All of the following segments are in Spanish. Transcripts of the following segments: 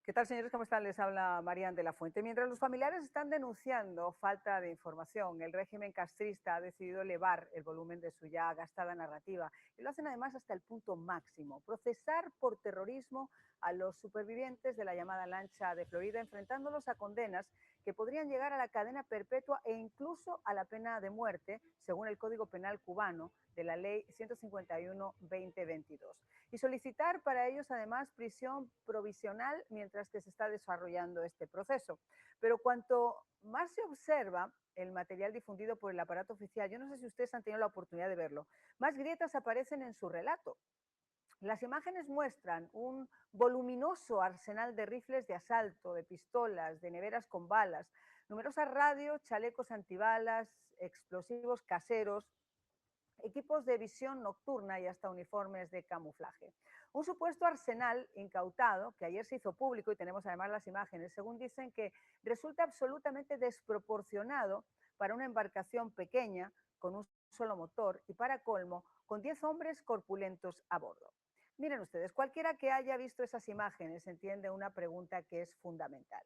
¿Qué tal, señores? ¿Cómo están? Les habla Marian de la Fuente. Mientras los familiares están denunciando falta de información, el régimen castrista ha decidido elevar el volumen de su ya gastada narrativa y lo hacen además hasta el punto máximo: procesar por terrorismo a los supervivientes de la llamada lancha de Florida, enfrentándolos a condenas que podrían llegar a la cadena perpetua e incluso a la pena de muerte, según el Código Penal cubano de la Ley 151-2022. Y solicitar para ellos además prisión provisional mientras que se está desarrollando este proceso. Pero cuanto más se observa el material difundido por el aparato oficial, yo no sé si ustedes han tenido la oportunidad de verlo, más grietas aparecen en su relato. Las imágenes muestran un voluminoso arsenal de rifles de asalto, de pistolas, de neveras con balas, numerosas radios, chalecos antibalas, explosivos caseros, equipos de visión nocturna y hasta uniformes de camuflaje. Un supuesto arsenal incautado, que ayer se hizo público y tenemos además las imágenes, según dicen que resulta absolutamente desproporcionado para una embarcación pequeña con un solo motor y, para colmo, con 10 hombres corpulentos a bordo. Miren ustedes, cualquiera que haya visto esas imágenes entiende una pregunta que es fundamental.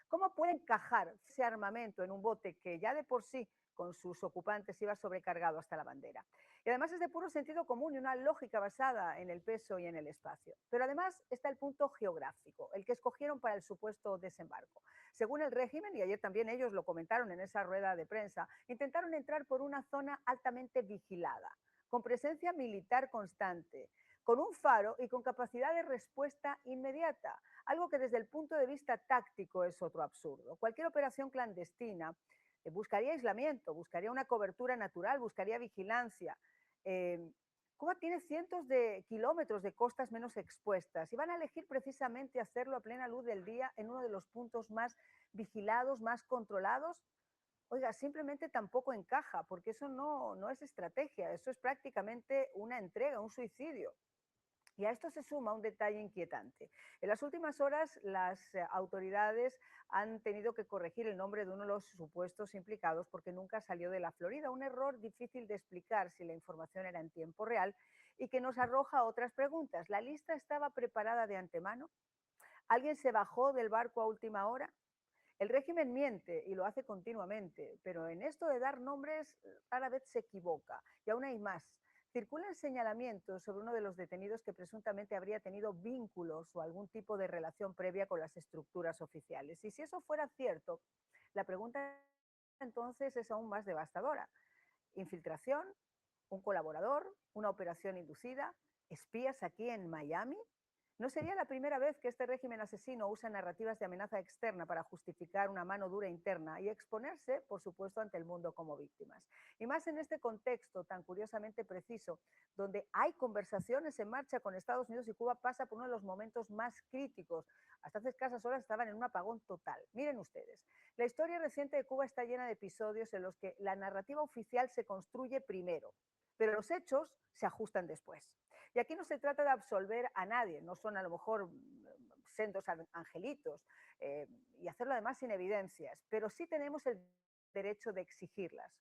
¿Cómo puede encajar ese armamento en un bote que ya de por sí con sus ocupantes iba sobrecargado hasta la bandera? Y además es de puro sentido común y una lógica basada en el peso y en el espacio. Pero además está el punto geográfico, el que escogieron para el supuesto desembarco. Según el régimen, y ayer también ellos lo comentaron en esa rueda de prensa, intentaron entrar por una zona altamente vigilada, con presencia militar constante, con un faro y con capacidad de respuesta inmediata, algo que desde el punto de vista táctico es otro absurdo. Cualquier operación clandestina buscaría aislamiento, buscaría una cobertura natural, buscaría vigilancia. Eh, Cuba tiene cientos de kilómetros de costas menos expuestas y van a elegir precisamente hacerlo a plena luz del día en uno de los puntos más vigilados, más controlados. Oiga, simplemente tampoco encaja, porque eso no es estrategia, eso es prácticamente una entrega, un suicidio. Y a esto se suma un detalle inquietante. En las últimas horas, las autoridades han tenido que corregir el nombre de uno de los supuestos implicados porque nunca salió de la Florida. Un error difícil de explicar si la información era en tiempo real y que nos arroja otras preguntas. ¿La lista estaba preparada de antemano? ¿Alguien se bajó del barco a última hora? El régimen miente y lo hace continuamente, pero en esto de dar nombres rara vez se equivoca. Y aún hay más. Circulan señalamientos sobre uno de los detenidos que presuntamente habría tenido vínculos o algún tipo de relación previa con las estructuras oficiales. Y si eso fuera cierto, la pregunta entonces es aún más devastadora. ¿Infiltración? ¿Un colaborador? ¿Una operación inducida? ¿Espías aquí en Miami? No sería la primera vez que este régimen asesino usa narrativas de amenaza externa para justificar una mano dura interna y exponerse, por supuesto, ante el mundo como víctimas. Y más en este contexto tan curiosamente preciso, donde hay conversaciones en marcha con Estados Unidos y Cuba pasa por uno de los momentos más críticos. Hasta hace escasas horas estaban en un apagón total. Miren ustedes, la historia reciente de Cuba está llena de episodios en los que la narrativa oficial se construye primero, pero los hechos se ajustan después. Y aquí no se trata de absolver a nadie, no son a lo mejor sendos angelitos, y hacerlo además sin evidencias, pero sí tenemos el derecho de exigirlas.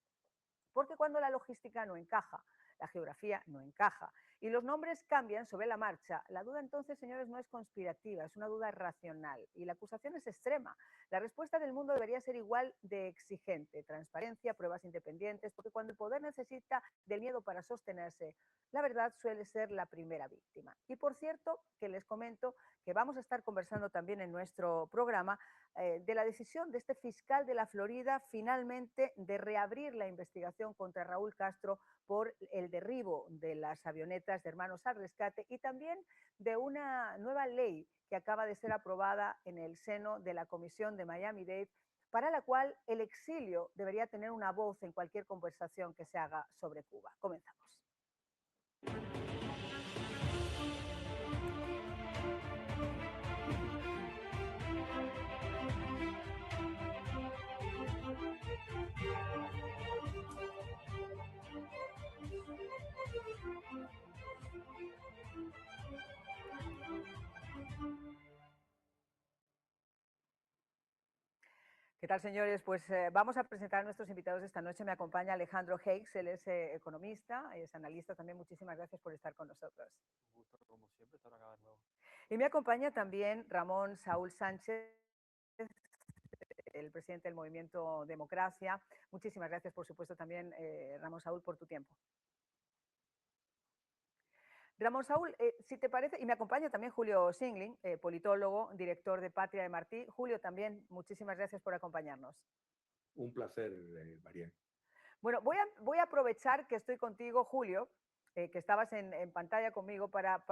Porque cuando la logística no encaja, la geografía no encaja y los nombres cambian sobre la marcha, la duda entonces, señores, no es conspirativa, es una duda racional y la acusación es extrema. La respuesta del mundo debería ser igual de exigente: transparencia, pruebas independientes, porque cuando el poder necesita del miedo para sostenerse, la verdad suele ser la primera víctima. Y por cierto, que les comento que vamos a estar conversando también en nuestro programa de la decisión de este fiscal de la Florida finalmente de reabrir la investigación contra Raúl Castro por el derribo de las avionetas de Hermanos al Rescate y también de una nueva ley que acaba de ser aprobada en el seno de la Comisión de Miami-Dade, para la cual el exilio debería tener una voz en cualquier conversación que se haga sobre Cuba. Comenzamos. ¿Qué tal, señores? Pues vamos a presentar a nuestros invitados esta noche. Me acompaña Alejandro Heix, él es economista, es analista también. Muchísimas gracias por estar con nosotros. Un gusto, como siempre, estar acá de nuevo. Y me acompaña también Ramón Saúl Sánchez, el presidente del Movimiento Democracia. Muchísimas gracias, por supuesto, también, Ramón Saúl, por tu tiempo. Ramón Saúl, si te parece, y me acompaña también Julio Singling, politólogo, director de Patria de Martí. Julio, también, muchísimas gracias por acompañarnos. Un placer, Mariana. Bueno, voy a aprovechar que estoy contigo, Julio, que estabas en pantalla conmigo, para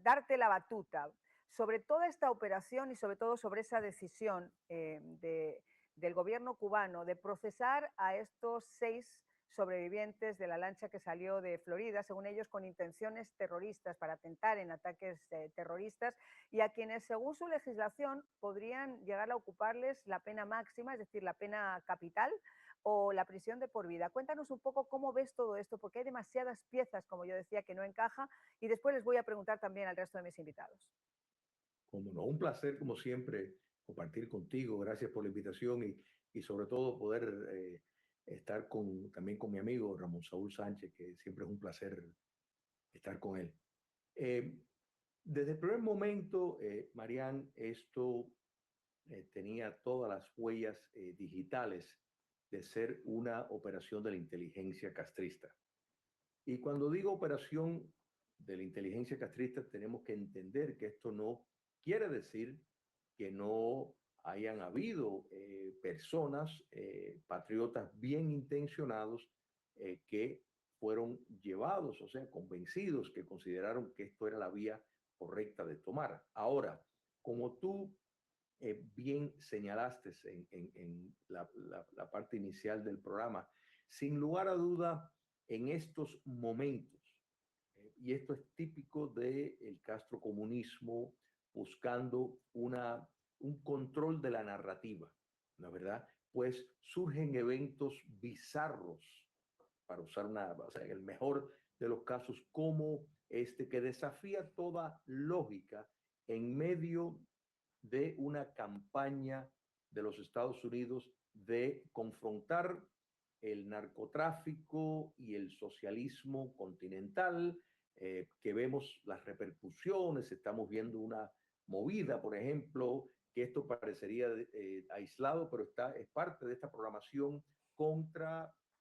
darte la batuta sobre toda esta operación y sobre todo sobre esa decisión del gobierno cubano de procesar a estos 6 sobrevivientes de la lancha que salió de Florida, según ellos, con intenciones terroristas, para atentar en ataques terroristas, y a quienes, según su legislación, podrían llegar a ocuparles la pena máxima, es decir, la pena capital, o la prisión de por vida. Cuéntanos un poco cómo ves todo esto, porque hay demasiadas piezas, como yo decía, que no encaja, y después les voy a preguntar también al resto de mis invitados. Como no, un placer, como siempre, compartir contigo. Gracias por la invitación y sobre todo poder estar también con mi amigo Ramón Saúl Sánchez, que siempre es un placer estar con él. Eh, Desde el primer momento, Marian, esto tenía todas las huellas digitales de ser una operación de la inteligencia castrista. Y cuando digo operación de la inteligencia castrista, tenemos que entender que esto no quiere decir que no hayan habido personas, patriotas bien intencionados, que fueron llevados, o sea, convencidos, que consideraron que esto era la vía correcta de tomar. Ahora, como tú bien señalaste en la parte inicial del programa, sin lugar a duda, en estos momentos, y esto es típico del castrocomunismo buscando un control de la narrativa, ¿no es verdad? Pues surgen eventos bizarros, para usar o sea, en el mejor de los casos, como este que desafía toda lógica en medio de una campaña de los Estados Unidos de confrontar el narcotráfico y el socialismo continental, que vemos las repercusiones, estamos viendo una movida, por ejemplo, que esto parecería aislado, pero es parte de esta programación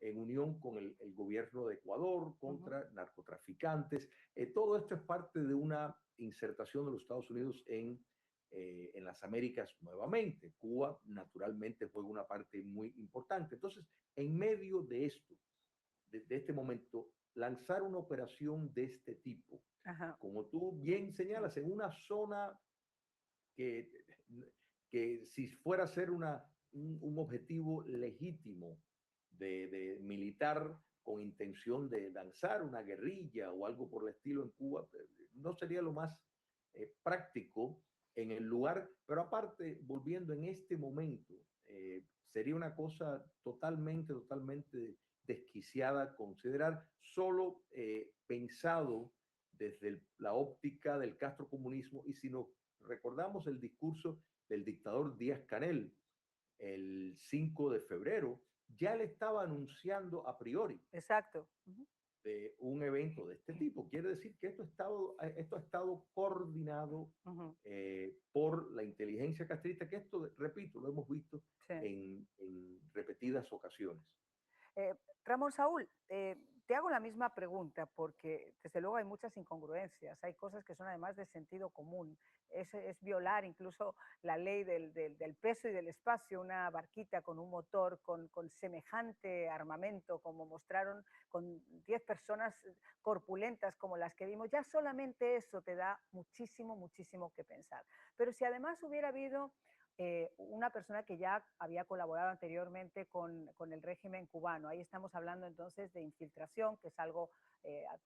en unión con el gobierno de Ecuador, contra narcotraficantes. Todo esto es parte de una insertación de los Estados Unidos en las Américas nuevamente. Cuba naturalmente juega una parte muy importante. Entonces, en medio de esto, de este momento, lanzar una operación de este tipo, Ajá. como tú bien señalas, en una zona que, que si fuera a ser un objetivo legítimo de militar con intención de lanzar una guerrilla o algo por el estilo en Cuba, no sería lo más práctico en el lugar, pero aparte, volviendo en este momento, sería una cosa totalmente desquiciada considerar solo pensado desde la óptica del castrocomunismo. Y si nos recordamos el discurso del dictador Díaz Canel el 5 de febrero, ya le estaba anunciando a priori. Exacto. De un evento de este tipo. Quiere decir que esto ha estado coordinado por la inteligencia castrista, que esto, repito, lo hemos visto Sí. en repetidas ocasiones. Ramón Saúl, te hago la misma pregunta porque desde luego hay muchas incongruencias, hay cosas que son además de sentido común. Es violar incluso la ley del peso y del espacio, una barquita con un motor, con semejante armamento como mostraron, con 10 personas corpulentas como las que vimos. Ya solamente eso te da muchísimo que pensar. Pero si además hubiera habido una persona que ya había colaborado anteriormente con el régimen cubano. Ahí estamos hablando entonces de infiltración, que es algo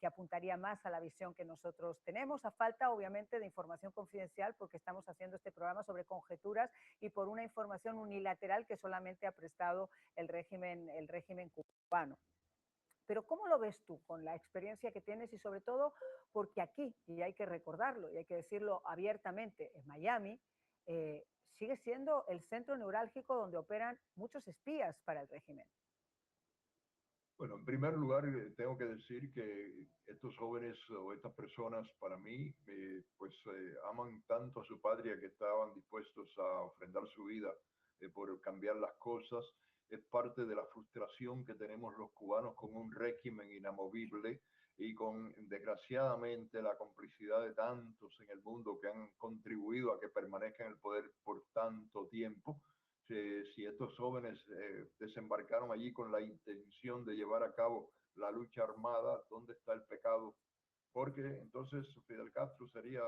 que apuntaría más a la visión que nosotros tenemos, a falta obviamente de información confidencial, porque estamos haciendo este programa sobre conjeturas y por una información unilateral que solamente ha prestado el régimen cubano. Pero ¿cómo lo ves tú con la experiencia que tienes y sobre todo porque aquí, y hay que recordarlo y hay que decirlo abiertamente, en Miami, sigue siendo el centro neurálgico donde operan muchos espías para el régimen. Bueno, en primer lugar, tengo que decir que estos jóvenes o estas personas, para mí, aman tanto a su patria que estaban dispuestos a ofrendar su vida por cambiar las cosas. Es parte de la frustración que tenemos los cubanos con un régimen inamovible y con, desgraciadamente, la complicidad de tantos en el mundo que han contribuido a que permanezca en el poder por tanto tiempo. Si estos jóvenes desembarcaron allí con la intención de llevar a cabo la lucha armada, ¿dónde está el pecado? Porque entonces Fidel Castro sería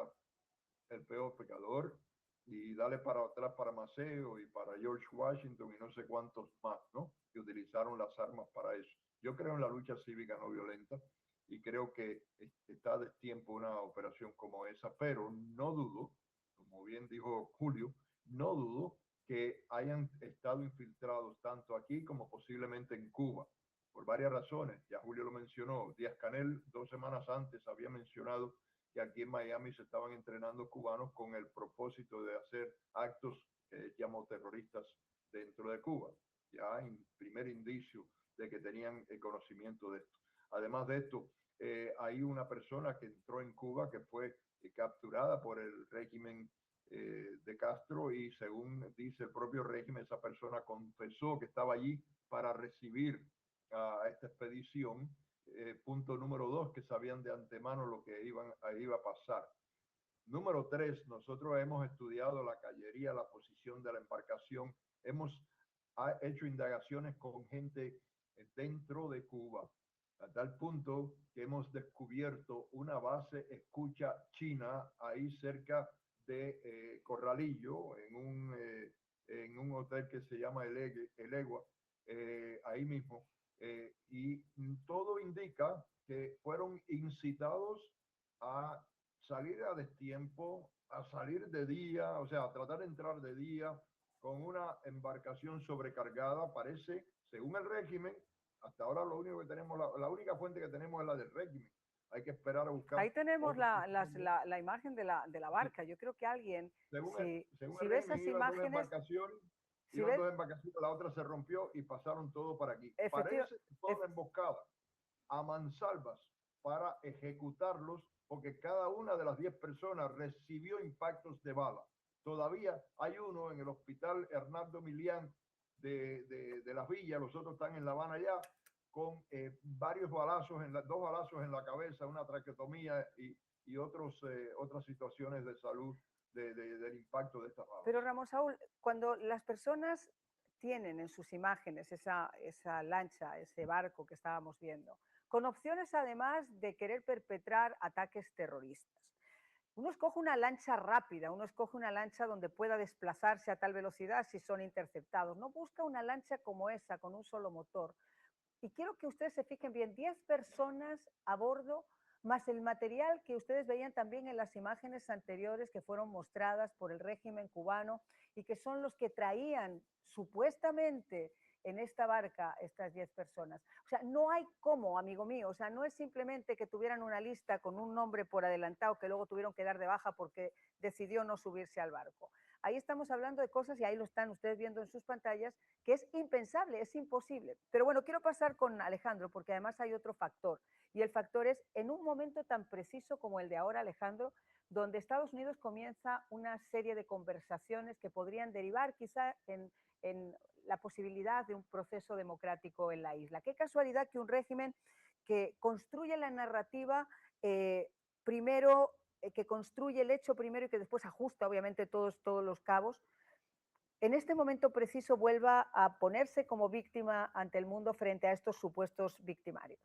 el peor pecador y dale para atrás para Maceo y para George Washington y no sé cuántos más, ¿no? Que utilizaron las armas para eso. Yo creo en la lucha cívica no violenta y creo que está a destiempo una operación como esa, pero no dudo, como bien dijo Julio, no dudo que hayan estado infiltrados tanto aquí como posiblemente en Cuba, por varias razones. Ya Julio lo mencionó. Díaz-Canel 2 semanas antes había mencionado que aquí en Miami se estaban entrenando cubanos con el propósito de hacer actos que llamó terroristas dentro de Cuba. Ya en primer indicio de que tenían el conocimiento de esto. Además de esto, hay una persona que entró en Cuba que fue capturada por el régimen de Castro y según dice el propio régimen, esa persona confesó que estaba allí para recibir a esta expedición. Punto número 2, que sabían de antemano lo que iba a pasar. Número 3, nosotros hemos estudiado la cañería, la posición de la embarcación, hemos hecho indagaciones con gente dentro de Cuba, a tal punto que hemos descubierto una base escucha china ahí cerca de Corralillo, en un hotel que se llama El Egua, ahí mismo. Y todo indica que fueron incitados a salir a destiempo, a salir de día, o sea, a tratar de entrar de día con una embarcación sobrecargada. Parece, según el régimen, hasta ahora lo único que tenemos, la única fuente que tenemos es la del régimen. Hay que esperar a buscar. Ahí tenemos la imagen de la barca. Yo creo que alguien, según si el ves régimen, esas iban imágenes, dos embarcaciones, la otra se rompió y pasaron todo para aquí. Parece que fue una emboscada a mansalvas para ejecutarlos, porque cada una de las 10 personas recibió impactos de bala. Todavía hay uno en el hospital Hernando Milián de Las Villas, los otros están en La Habana ya, con varios balazos, 2 balazos en la cabeza, una traqueotomía y otras situaciones de salud del impacto de estas balas. Pero Ramón Saúl, cuando las personas tienen en sus imágenes esa lancha, ese barco que estábamos viendo, con opciones además de querer perpetrar ataques terroristas, uno escoge una lancha rápida, uno escoge una lancha donde pueda desplazarse a tal velocidad si son interceptados, no busca una lancha como esa, con un solo motor. Y quiero que ustedes se fijen bien, 10 personas a bordo, más el material que ustedes veían también en las imágenes anteriores que fueron mostradas por el régimen cubano y que son los que traían supuestamente en esta barca estas 10 personas. O sea, no hay cómo, amigo mío, o sea, no es simplemente que tuvieran una lista con un nombre por adelantado que luego tuvieron que dar de baja porque decidió no subirse al barco. Ahí estamos hablando de cosas, y ahí lo están ustedes viendo en sus pantallas, que es impensable, es imposible. Pero bueno, quiero pasar con Alejandro, porque además hay otro factor, y el factor es, en un momento tan preciso como el de ahora, Alejandro, donde Estados Unidos comienza una serie de conversaciones que podrían derivar quizá en la posibilidad de un proceso democrático en la isla. Qué casualidad que un régimen que construye la narrativa primero, que construye el hecho primero y que después ajusta obviamente todos los cabos, en este momento preciso vuelva a ponerse como víctima ante el mundo frente a estos supuestos victimarios.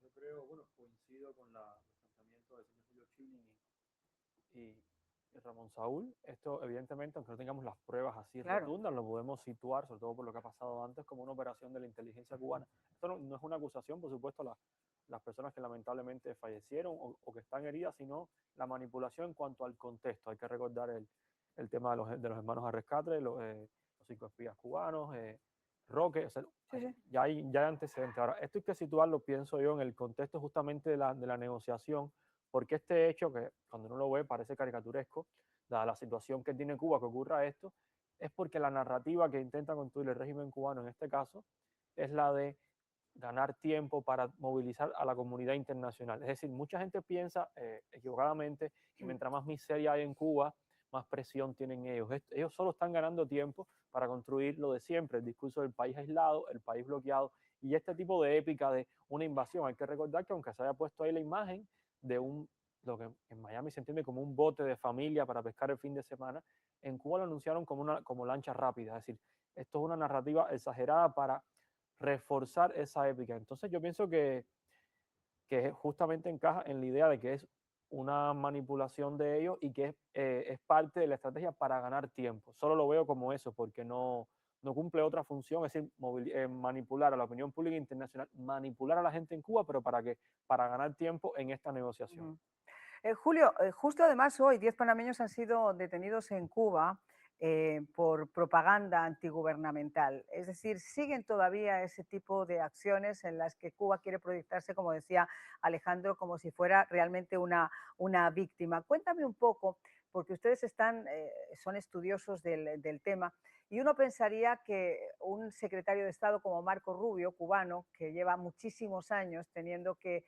Yo creo, bueno, coincido con los planteamientos del señor Julio Chilling y Ramón Saúl. Esto, evidentemente, aunque no tengamos las pruebas así rotundas, lo podemos situar, sobre todo por lo que ha pasado antes, como una operación de la inteligencia cubana. Esto no es una acusación, por supuesto, las personas que lamentablemente fallecieron o que están heridas, sino la manipulación en cuanto al contexto. Hay que recordar el tema de los hermanos Arrescate, los 5 espías cubanos, Roque, o sea, ya hay antecedentes. Ahora, esto hay que situarlo, pienso yo, en el contexto justamente de la negociación, porque este hecho, que cuando uno lo ve parece caricaturesco, dada la situación que tiene Cuba, que ocurra esto, es porque la narrativa que intenta construir el régimen cubano en este caso es la de ganar tiempo para movilizar a la comunidad internacional. Es decir, mucha gente piensa equivocadamente que mientras más miseria hay en Cuba, más presión tienen ellos. Ellos solo están ganando tiempo para construir lo de siempre, el discurso del país aislado, el país bloqueado y este tipo de épica de una invasión. Hay que recordar que aunque se haya puesto ahí la imagen de lo que en Miami se entiende como un bote de familia para pescar el fin de semana, en Cuba lo anunciaron como lancha rápida. Es decir, esto es una narrativa exagerada para reforzar esa épica. Entonces yo pienso que justamente encaja en la idea de que es una manipulación de ellos y que es parte de la estrategia para ganar tiempo. Solo lo veo como eso, porque no cumple otra función, es decir, manipular a la opinión pública internacional, manipular a la gente en Cuba, pero para ganar tiempo en esta negociación. Julio, justo además hoy 10 panameños han sido detenidos en Cuba por propaganda antigubernamental. Es decir, siguen todavía ese tipo de acciones en las que Cuba quiere proyectarse, como decía Alejandro, como si fuera realmente una víctima. Cuéntame un poco, porque ustedes son estudiosos del tema, y uno pensaría que un secretario de Estado como Marco Rubio, cubano, que lleva muchísimos años teniendo que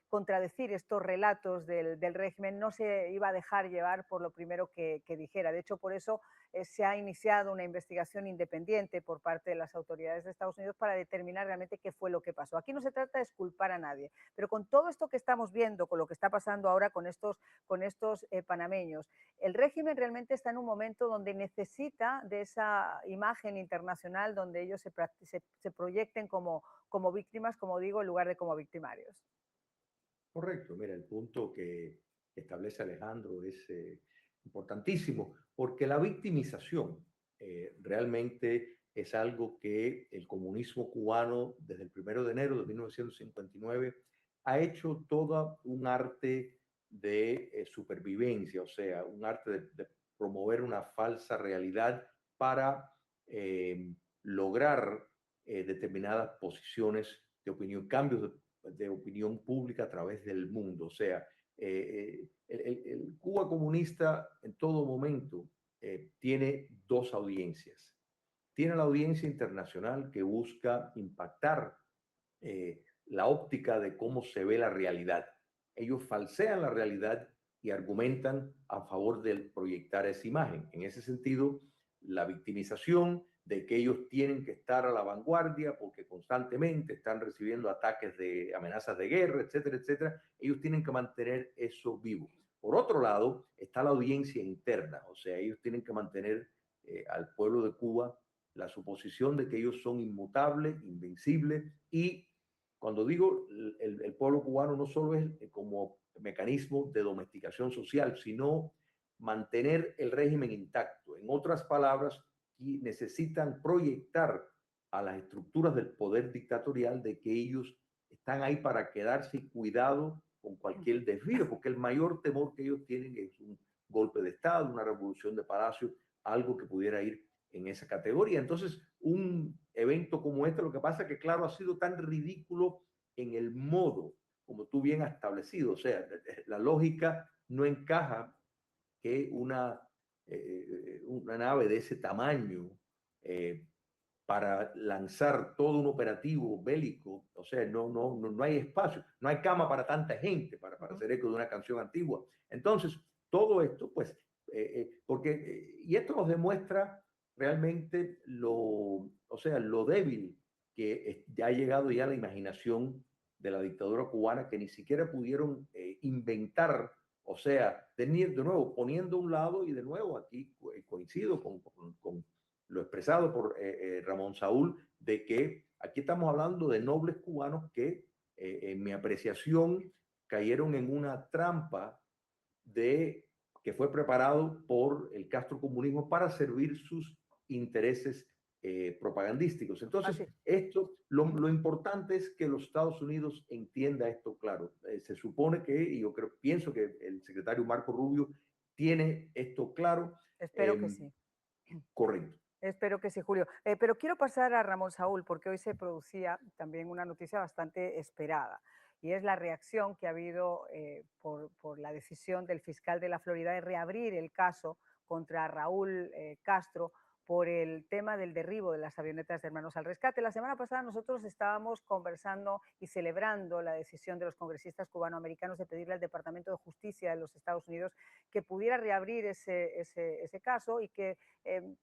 contradecir estos relatos del régimen, no se iba a dejar llevar por lo primero que dijera. De hecho, por eso se ha iniciado una investigación independiente por parte de las autoridades de Estados Unidos para determinar realmente qué fue lo que pasó. Aquí no se trata de culpar a nadie, pero con todo esto que estamos viendo, con lo que está pasando ahora con estos panameños, el régimen realmente está en un momento donde necesita de esa imagen internacional donde ellos se proyecten como víctimas, como digo, en lugar de como victimarios. Correcto, mira, el punto que establece Alejandro es importantísimo, porque la victimización realmente es algo que el comunismo cubano desde el 1 de enero de 1959 ha hecho todo un arte de supervivencia, o sea, un arte de promover una falsa realidad para lograr determinadas posiciones de opinión, cambios de opinión pública a través del mundo. O sea, el Cuba comunista en todo momento tiene dos audiencias. Tiene la audiencia internacional que busca impactar la óptica de cómo se ve la realidad. Ellos falsean la realidad y argumentan a favor de proyectar esa imagen. En ese sentido, la victimización de que ellos tienen que estar a la vanguardia porque constantemente están recibiendo ataques de amenazas de guerra, etcétera, etcétera, ellos tienen que mantener eso vivo. Por otro lado, está la audiencia interna, o sea, ellos tienen que mantener al pueblo de Cuba la suposición de que ellos son inmutables, invencibles, y cuando digo el pueblo cubano no solo es como mecanismo de domesticación social, sino mantener el régimen intacto. En otras palabras, necesitan proyectar a las estructuras del poder dictatorial de que ellos están ahí para quedarse y cuidado con cualquier desvío, porque el mayor temor que ellos tienen es un golpe de Estado, una revolución de palacio, algo que pudiera ir en esa categoría. Entonces, un evento como este, lo que pasa es que, claro, ha sido tan ridículo en el modo, como tú bien has establecido, o sea, la lógica no encaja que una nave de ese tamaño para lanzar todo un operativo bélico, o sea, no hay espacio, no hay cama para tanta gente, para hacer eco de una canción antigua. Entonces, todo esto, pues, y esto nos demuestra realmente lo débil que ha llegado ya la imaginación de la dictadura cubana, que ni siquiera pudieron inventar, o sea, de nuevo, poniendo un lado, y de nuevo aquí coincido con lo expresado por Ramón Saúl, de que aquí estamos hablando de nobles cubanos que, en mi apreciación, cayeron en una trampa que fue preparado por el castrocomunismo para servir sus intereses propagandísticos. Entonces, lo importante es que los Estados Unidos entienda esto claro. Se supone que, y yo pienso que el secretario Marco Rubio tiene esto claro. Espero que sí. Correcto. Espero que sí, Julio. Pero quiero pasar a Ramón Saúl, porque hoy se producía también una noticia bastante esperada. y es la reacción que ha habido por la decisión del fiscal de la Florida de reabrir el caso contra Raúl Castro por el tema del derribo de las avionetas de Hermanos al Rescate. La semana pasada nosotros estábamos conversando y celebrando la decisión de los congresistas cubanoamericanos de pedirle al Departamento de Justicia de los Estados Unidos que pudiera reabrir ese caso y que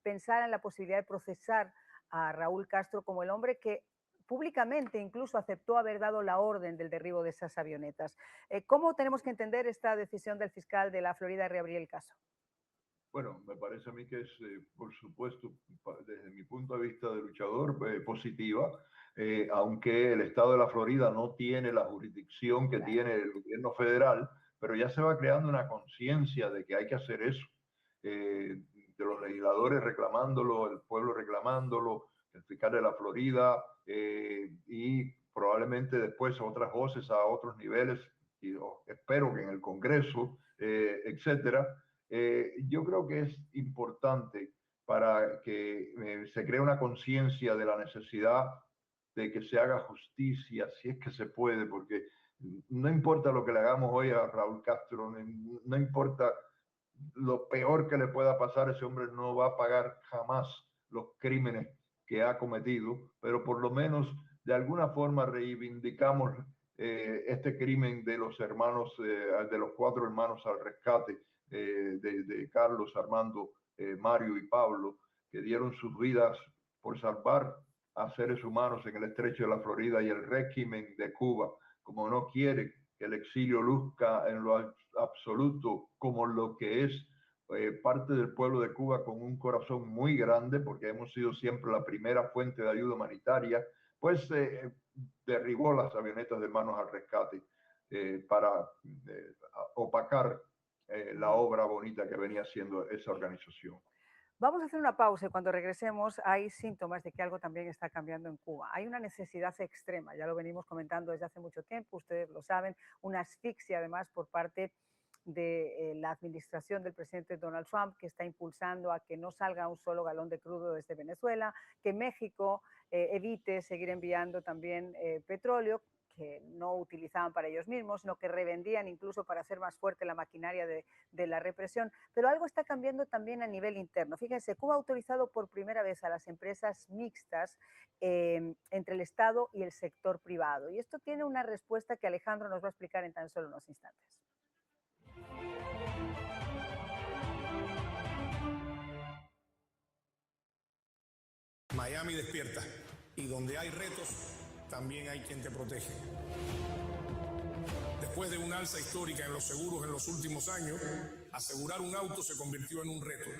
pensara en la posibilidad de procesar a Raúl Castro como el hombre que públicamente incluso aceptó haber dado la orden del derribo de esas avionetas. ¿Cómo tenemos que entender esta decisión del fiscal de la Florida de reabrir el caso? Bueno, me parece a mí que es, por supuesto, desde mi punto de vista de luchador, positiva, aunque el estado de la Florida no tiene la jurisdicción que tiene el gobierno federal, pero ya se va creando una conciencia de que hay que hacer eso, de los legisladores reclamándolo, el pueblo reclamándolo, el fiscal de la Florida y probablemente después otras voces a otros niveles, y espero que en el Congreso, etcétera. Yo creo que es importante para que se cree una conciencia de la necesidad de que se haga justicia, si es que se puede, porque no importa lo que le hagamos hoy a Raúl Castro, no importa lo peor que le pueda pasar, ese hombre no va a pagar jamás los crímenes que ha cometido, pero por lo menos de alguna forma reivindicamos este crimen de los hermanos, de los 4 hermanos al rescate, de Carlos, Armando, Mario y Pablo, que dieron sus vidas por salvar a seres humanos en el estrecho de la Florida, y el régimen de Cuba, como no quiere que el exilio luzca en lo absoluto como lo que es parte del pueblo de Cuba con un corazón muy grande, porque hemos sido siempre la primera fuente de ayuda humanitaria, pues derribó las avionetas de Hermanos al Rescate para opacar la obra bonita que venía haciendo esa organización. Vamos a hacer una pausa y cuando regresemos hay síntomas de que algo también está cambiando en Cuba. Hay una necesidad extrema, ya lo venimos comentando desde hace mucho tiempo, ustedes lo saben, una asfixia además por parte de la administración del presidente Donald Trump, que está impulsando a que no salga un solo galón de crudo desde Venezuela, que México evite seguir enviando también petróleo que no utilizaban para ellos mismos, sino que revendían incluso para hacer más fuerte la maquinaria de la represión. Pero algo está cambiando también a nivel interno. Fíjense, Cuba ha autorizado por primera vez a las empresas mixtas entre el Estado y el sector privado. Y esto tiene una respuesta que Alejandro nos va a explicar en tan solo unos instantes. Miami despierta, y donde hay retos, también hay quien te protege. Después de un alza histórica en los seguros en los últimos años, asegurar un auto se convirtió en un reto.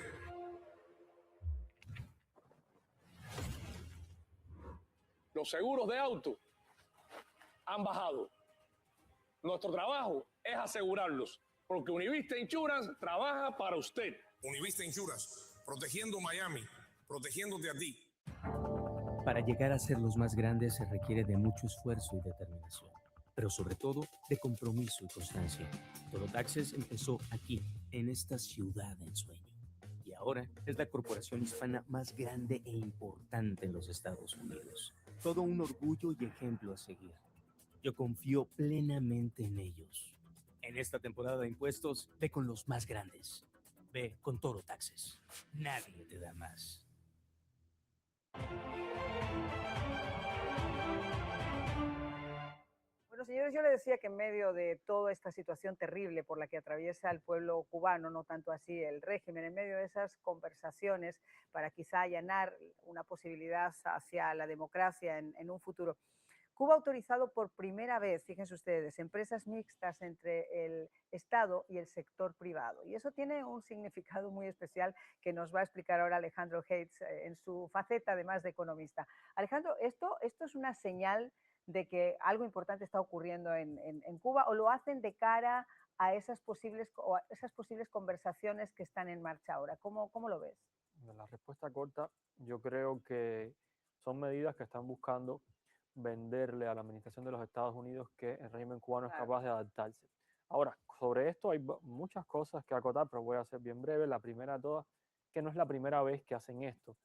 Los seguros de auto han bajado. Nuestro trabajo es asegurarlos, porque Univista Insurance trabaja para usted. Univista Insurance, protegiendo Miami, protegiéndote a ti. Para llegar a ser los más grandes se requiere de mucho esfuerzo y determinación, pero sobre todo de compromiso y constancia. Toro Taxes empezó aquí, en esta ciudad de ensueño. Y ahora es la corporación hispana más grande e importante en los Estados Unidos. Todo un orgullo y ejemplo a seguir. Yo confío plenamente en ellos. En esta temporada de impuestos, ve con los más grandes. Ve con Toro Taxes. Nadie te da más. Bueno, señores, yo les decía que en medio de toda esta situación terrible por la que atraviesa el pueblo cubano, no tanto así el régimen, en medio de esas conversaciones para quizá allanar una posibilidad hacia la democracia en un futuro, Cuba ha autorizado por primera vez, fíjense ustedes, empresas mixtas entre el Estado y el sector privado. Y eso tiene un significado muy especial que nos va a explicar ahora Alejandro Heitz en su faceta además de economista. Alejandro, ¿esto es una señal de que algo importante está ocurriendo en Cuba o lo hacen de cara a esas posibles conversaciones que están en marcha ahora? ¿Cómo lo ves? La respuesta corta, yo creo que son medidas que están buscando venderle a la administración de los Estados Unidos que el régimen cubano es capaz de adaptarse. Ahora, sobre esto hay muchas cosas que acotar, pero voy a ser bien breve. La primera de todas, que no es la primera vez que hacen esto.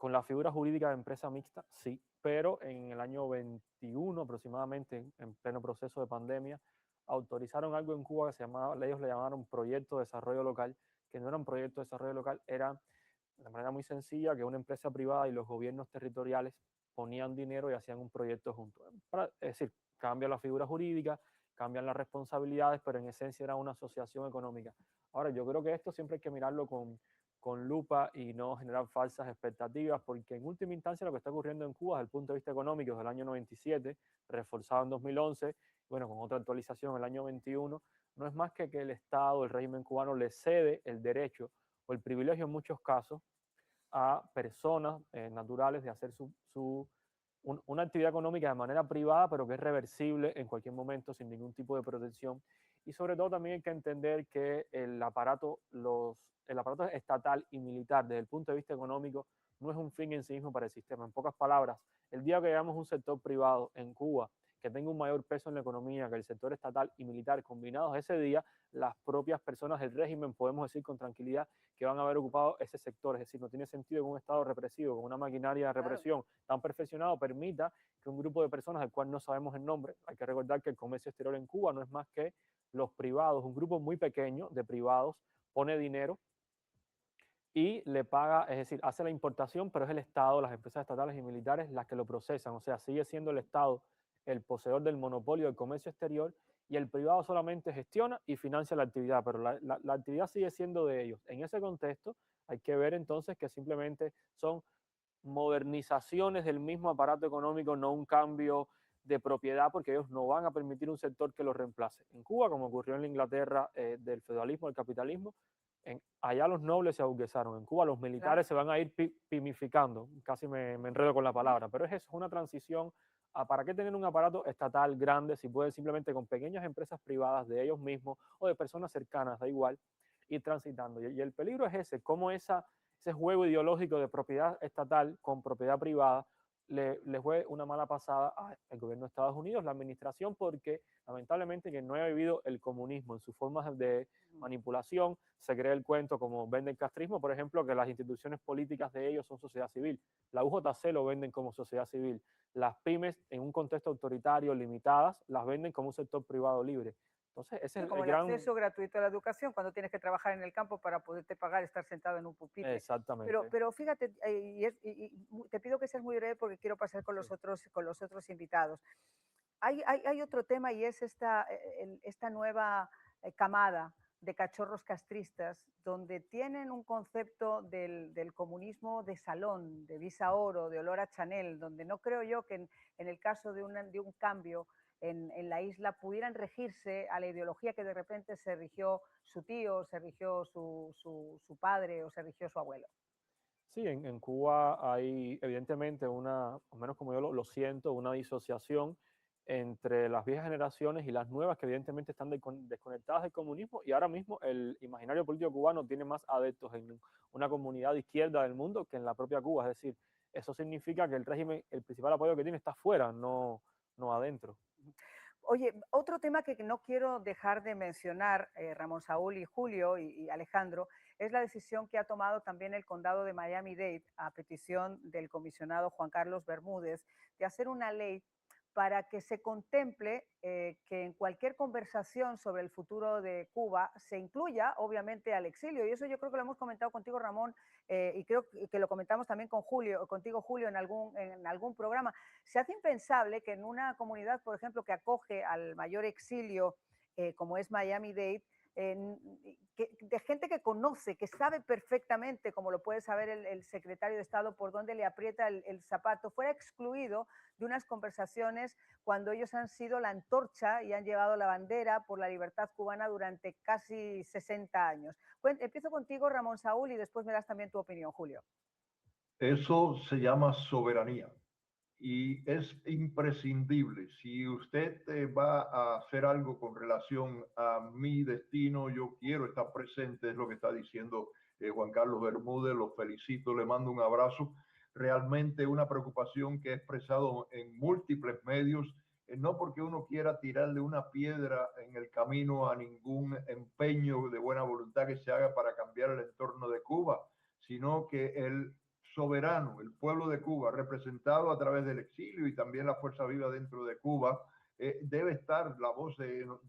con la figura jurídica de empresa mixta, sí, pero en el año 21 aproximadamente, en pleno proceso de pandemia, autorizaron algo en Cuba que se llamaba, ellos le llamaron proyecto de desarrollo local, que no era un proyecto de desarrollo local, era de manera muy sencilla que una empresa privada y los gobiernos territoriales ponían dinero y hacían un proyecto juntos. Es decir, cambia la figura jurídica, cambian las responsabilidades, pero en esencia era una asociación económica. Ahora, yo creo que esto siempre hay que mirarlo con lupa y no generar falsas expectativas, porque en última instancia lo que está ocurriendo en Cuba desde el punto de vista económico desde el año 97, reforzado en 2011, bueno, con otra actualización en el año 21, no es más que el Estado, el régimen cubano, le cede el derecho o el privilegio en muchos casos a personas naturales de hacer una actividad económica de manera privada, pero que es reversible en cualquier momento sin ningún tipo de protección. Y sobre todo también hay que entender que el aparato estatal y militar desde el punto de vista económico no es un fin en sí mismo para el sistema. En pocas palabras, el día que veamos un sector privado en Cuba que tenga un mayor peso en la economía que el sector estatal y militar combinados, ese día las propias personas del régimen podemos decir con tranquilidad que van a haber ocupado ese sector. Es decir, no tiene sentido que un Estado represivo, con una maquinaria de represión tan perfeccionado, permita que un grupo de personas del cual no sabemos el nombre, hay que recordar que el comercio exterior en Cuba no es más que los privados, un grupo muy pequeño de privados pone dinero y le paga, es decir, hace la importación, pero es el Estado, las empresas estatales y militares las que lo procesan. O sea, sigue siendo el Estado el poseedor del monopolio del comercio exterior y el privado solamente gestiona y financia la actividad, pero la actividad sigue siendo de ellos. En ese contexto hay que ver entonces que simplemente son modernizaciones del mismo aparato económico, no un cambio de propiedad, porque ellos no van a permitir un sector que lo reemplace. En Cuba, como ocurrió en la Inglaterra del feudalismo, del capitalismo, allá los nobles se aburguesaron. En Cuba los militares se van a ir pimificando, casi me enredo con la palabra, pero es eso, es una transición a para qué tener un aparato estatal grande si pueden simplemente con pequeñas empresas privadas de ellos mismos o de personas cercanas, da igual, ir transitando. Y el peligro es ese, cómo ese juego ideológico de propiedad estatal con propiedad privada le fue una mala pasada al gobierno de Estados Unidos, la administración, porque lamentablemente que no haya vivido el comunismo en sus formas de manipulación, se cree el cuento como vende el castrismo, por ejemplo, que las instituciones políticas de ellos son sociedad civil. La UJC lo venden como sociedad civil. Las pymes en un contexto autoritario, limitadas, las venden como un sector privado libre. Entonces, ese es como el gran acceso gratuito a la educación cuando tienes que trabajar en el campo para poderte pagar estar sentado en un pupitre. Exactamente. Pero fíjate, y te pido que seas muy breve porque quiero pasar con los otros invitados. Hay otro tema y es esta nueva camada de cachorros castristas, donde tienen un concepto del comunismo de salón, de visa oro, de olor a Chanel, donde no creo yo que en el caso de un cambio en la isla pudieran regirse a la ideología que de repente se rigió su tío, se rigió su padre o se rigió su abuelo. Sí, en Cuba hay evidentemente al menos como yo lo siento, una disociación entre las viejas generaciones y las nuevas que evidentemente están desconectadas del comunismo y ahora mismo el imaginario político cubano tiene más adeptos en una comunidad de izquierda del mundo que en la propia Cuba. Es decir, eso significa que el régimen, el principal apoyo que tiene está fuera, no adentro. Oye, otro tema que no quiero dejar de mencionar, Ramón Saúl y Julio y Alejandro, es la decisión que ha tomado también el condado de Miami-Dade a petición del comisionado Juan Carlos Bermúdez de hacer una ley para que se contemple que en cualquier conversación sobre el futuro de Cuba se incluya, obviamente, al exilio. Y eso yo creo que lo hemos comentado contigo, Ramón, y creo que lo comentamos también contigo, Julio, en algún programa. Se hace impensable que en una comunidad, por ejemplo, que acoge al mayor exilio, como es Miami-Dade, de gente que conoce, que sabe perfectamente, como lo puede saber el secretario de Estado, por dónde le aprieta el zapato, fuera excluido de unas conversaciones cuando ellos han sido la antorcha y han llevado la bandera por la libertad cubana durante casi 60 años. Empiezo contigo, Ramón Saúl, y después me das también tu opinión, Julio. Eso se llama soberanía. Y es imprescindible. Si usted va a hacer algo con relación a mi destino, yo quiero estar presente, es lo que está diciendo Juan Carlos Bermúdez, lo felicito, le mando un abrazo. Realmente una preocupación que he expresado en múltiples medios, no porque uno quiera tirarle una piedra en el camino a ningún empeño de buena voluntad que se haga para cambiar el entorno de Cuba, sino que el soberano, el pueblo de Cuba, representado a través del exilio y también la fuerza viva dentro de Cuba, debe estar, la voz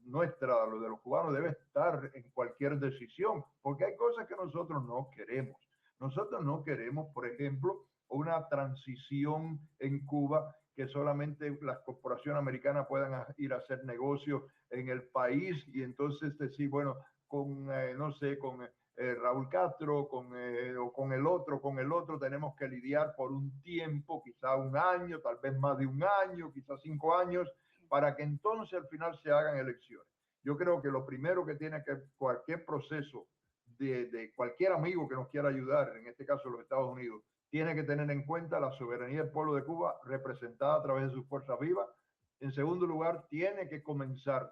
nuestra, lo de los cubanos, debe estar en cualquier decisión, porque hay cosas que nosotros no queremos. Nosotros no queremos, por ejemplo, una transición en Cuba que solamente las corporaciones americanas puedan ir a hacer negocios en el país y entonces decir, bueno, con, no sé, con Raúl Castro, o con el otro, tenemos que lidiar por un tiempo, quizá un año, tal vez más de un año, quizá 5 años, para que entonces al final se hagan elecciones. Yo creo que lo primero que tiene que cualquier proceso de cualquier amigo que nos quiera ayudar, en este caso los Estados Unidos, tiene que tener en cuenta la soberanía del pueblo de Cuba representada a través de sus fuerzas vivas. En segundo lugar, tiene que comenzar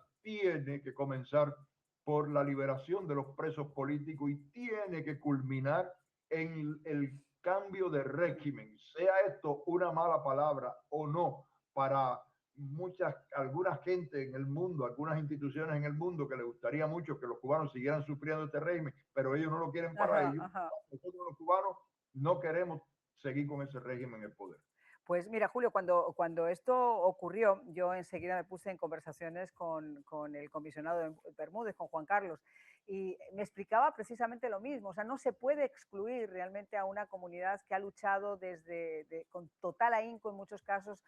por la liberación de los presos políticos y tiene que culminar en el cambio de régimen, sea esto una mala palabra o no, para alguna gente en el mundo, algunas instituciones en el mundo que les gustaría mucho que los cubanos siguieran sufriendo este régimen, pero ellos no lo quieren para ellos. Nosotros los cubanos no queremos seguir con ese régimen en el poder. Pues mira, Julio, cuando esto ocurrió, yo enseguida me puse en conversaciones con el comisionado Bermúdez, con Juan Carlos, y me explicaba precisamente lo mismo. O sea, no se puede excluir realmente a una comunidad que ha luchado con total ahínco en muchos casos,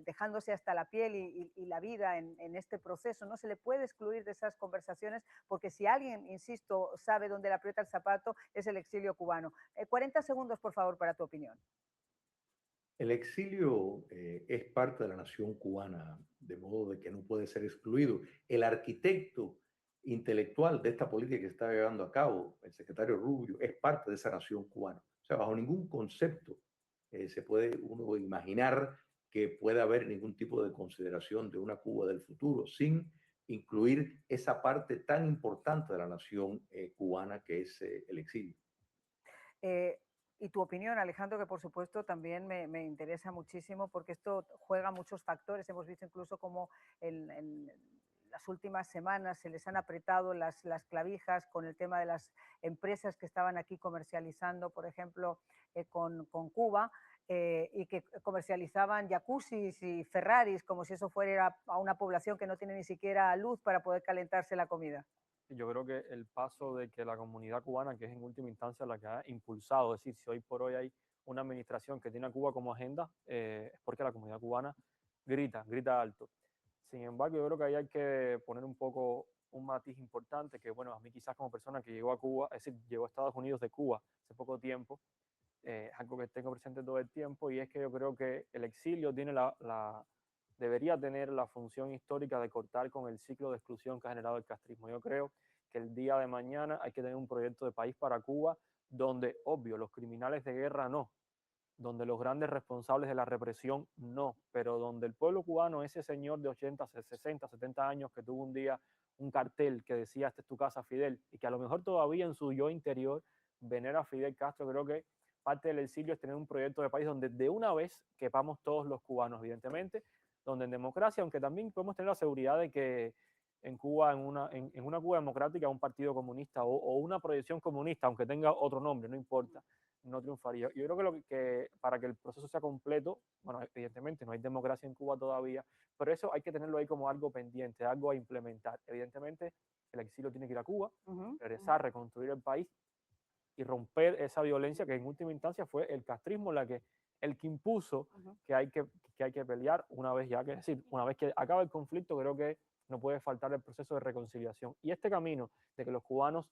dejándose hasta la piel y la vida en este proceso. No se le puede excluir de esas conversaciones porque si alguien, insisto, sabe dónde le aprieta el zapato, es el exilio cubano. 40 segundos, por favor, para tu opinión. El exilio es parte de la nación cubana, de modo de que no puede ser excluido. El arquitecto intelectual de esta política que está llevando a cabo, el secretario Rubio, es parte de esa nación cubana. O sea, bajo ningún concepto se puede uno imaginar que pueda haber ningún tipo de consideración de una Cuba del futuro sin incluir esa parte tan importante de la nación cubana que es el exilio. Y tu opinión, Alejandro, que por supuesto también me interesa muchísimo porque esto juega muchos factores. Hemos visto incluso cómo en las últimas semanas se les han apretado las clavijas con el tema de las empresas que estaban aquí comercializando, por ejemplo, con Cuba. Y que comercializaban jacuzzis y Ferraris como si eso fuera a una población que no tiene ni siquiera luz para poder calentarse la comida. Yo creo que el paso de que la comunidad cubana, que es en última instancia la que ha impulsado, es decir, si hoy por hoy hay una administración que tiene a Cuba como agenda, es porque la comunidad cubana grita alto. Sin embargo, yo creo que ahí hay que poner un poco un matiz importante, que bueno, a mí quizás como persona que llegó a Cuba, es decir, llegó a Estados Unidos de Cuba hace poco tiempo, es algo que tengo presente todo el tiempo, y es que yo creo que el exilio tiene debería tener la función histórica de cortar con el ciclo de exclusión que ha generado el castrismo. Yo creo que el día de mañana hay que tener un proyecto de país para Cuba donde, obvio, los criminales de guerra no, donde los grandes responsables de la represión no, pero donde el pueblo cubano, ese señor de 80, 60, 70 años que tuvo un día un cartel que decía "esta es tu casa, Fidel", y que a lo mejor todavía en su yo interior venera a Fidel Castro, creo que parte del exilio es tener un proyecto de país donde de una vez quepamos todos los cubanos, evidentemente, donde en democracia, aunque también podemos tener la seguridad de que en Cuba, en una Cuba democrática, un partido comunista o una proyección comunista, aunque tenga otro nombre, no importa, no triunfaría. Yo creo que para que el proceso sea completo, bueno, evidentemente no hay democracia en Cuba todavía, pero eso hay que tenerlo ahí como algo pendiente, algo a implementar. Evidentemente, el exilio tiene que ir a Cuba, regresar, reconstruir el país y romper esa violencia que en última instancia fue el castrismo el que impuso que hay que pelear una vez ya, que es decir, una vez que acaba el conflicto, creo que no puede faltar el proceso de reconciliación. Y este camino de que los cubanos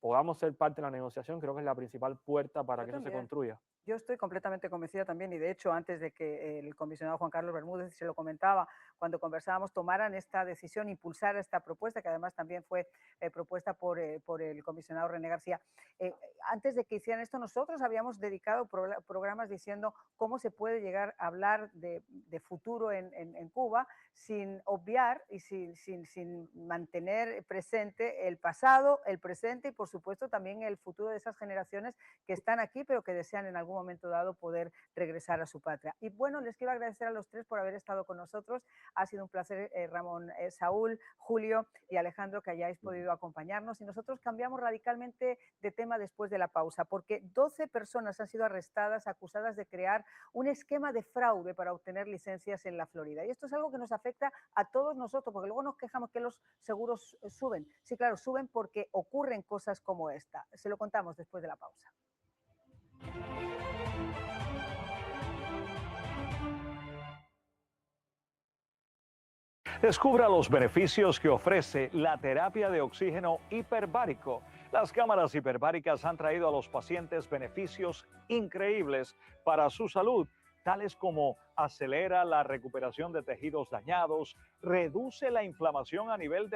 podamos ser parte de la negociación, creo que es la principal puerta para que eso se construya. Yo estoy completamente convencida también, y de hecho antes de que el comisionado Juan Carlos Bermúdez, se lo comentaba cuando conversábamos, tomaran esta decisión, impulsar esta propuesta, que además también fue propuesta por el comisionado René García. Antes de que hicieran esto, nosotros habíamos dedicado programas diciendo cómo se puede llegar a hablar de futuro en Cuba sin obviar y sin mantener presente el pasado, el presente y por supuesto también el futuro de esas generaciones que están aquí pero que desean en algún algún momento dado poder regresar a su patria. Y bueno, les quiero agradecer a los tres por haber estado con nosotros. Ha sido un placer, Ramón, Saúl, Julio y Alejandro, que hayáis podido acompañarnos. Y nosotros cambiamos radicalmente de tema después de la pausa, porque 12 personas han sido arrestadas, acusadas de crear un esquema de fraude para obtener licencias en la Florida. Y esto es algo que nos afecta a todos nosotros, porque luego nos quejamos que los seguros suben. Sí, claro, suben porque ocurren cosas como esta. Se lo contamos después de la pausa. Descubra los beneficios que ofrece la terapia de oxígeno hiperbárico. Las cámaras hiperbáricas han traído a los pacientes beneficios increíbles para su salud, tales como acelera la recuperación de tejidos dañados, reduce la inflamación a nivel del